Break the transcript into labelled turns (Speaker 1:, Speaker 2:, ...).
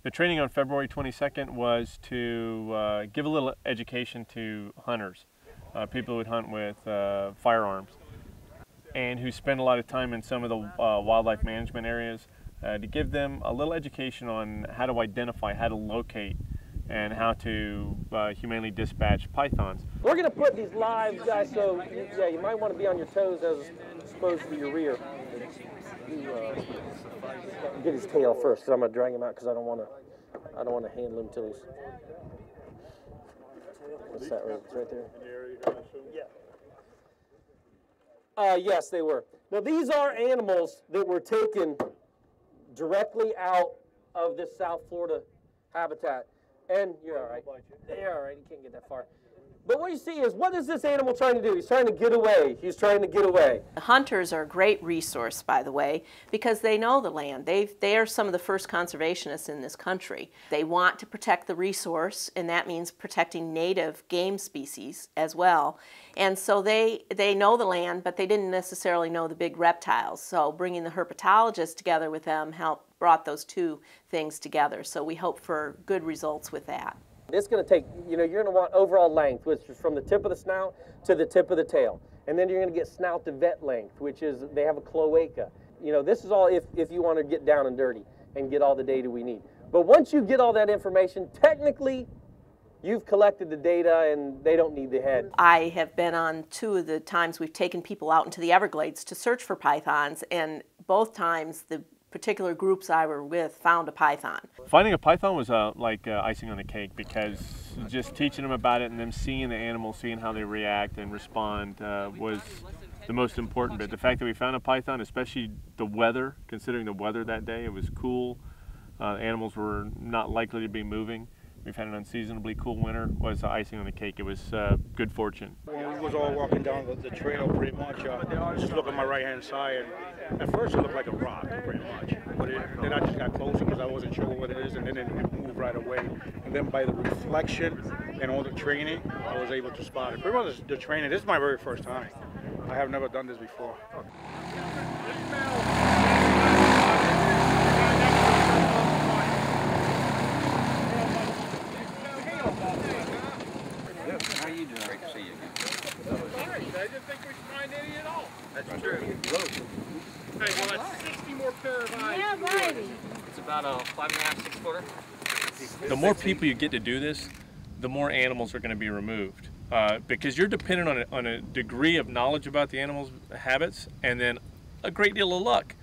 Speaker 1: The training on February 22nd was to give a little education to hunters, people who would hunt with firearms, and who spend a lot of time in some of the wildlife management areas, to give them a little education on how to identify, how to locate, and how to humanely dispatch pythons.
Speaker 2: We're going to put these live guys, so yeah, you might want to be on your toes as opposed to your rear. Get his tail first, because I'm going to drag him out because I don't want to handle him till he's. What's that right? It's right there. Yeah. Yes, they were. Now these are animals that were taken directly out of this South Florida habitat. And you're all right. You're all right. You can't get that far. But what you see is, what is this animal trying to do? He's trying to get away. He's trying to get away.
Speaker 3: Hunters are a great resource, by the way, because they know the land. They are some of the first conservationists in this country. They want to protect the resource, and that means protecting native game species as well. And so they know the land, but they didn't necessarily know the big reptiles. So bringing the herpetologists together with them brought those two things together. So we hope for good results with that.
Speaker 2: It's going to take, you're going to want overall length, which is from the tip of the snout to the tip of the tail. And then you're going to get snout to vet length, which is, they have a cloaca. This is all if you want to get down and dirty and get all the data we need. But once you get all that information, technically, you've collected the data and they don't need the head.
Speaker 3: I have been on 2 of the times we've taken people out into the Everglades to search for pythons, and both times the particular groups I were with found a python.
Speaker 1: Finding a python was like icing on the cake, because just teaching them about it and them seeing the animals, seeing how they react and respond was the most important bit. The fact that we found a python, especially the weather, considering the weather that day, it was cool. Animals were not likely to be moving. We've had an unseasonably cool winter, was icing on the cake. It was good fortune.
Speaker 4: When we was all walking down the trail pretty much, just look at my right-hand side, and at first it looked like a rock pretty much. But then I just got closer because I wasn't sure what it is, and then it moved right away. And then by the reflection and all the training, I was able to spot it. Pretty much the training, this is my very first time. I have never done this before.
Speaker 5: How are you doing? Great to see you again.
Speaker 6: I didn't think we could find any at all. That's true. Hey, well, that's 60 more pair of eyes.
Speaker 7: Yeah, right.
Speaker 5: It's about a 5.5, 6 footer.
Speaker 1: The more people you get to do this, the more animals are going to be removed. Because you're dependent on a degree of knowledge about the animal's habits and then a great deal of luck.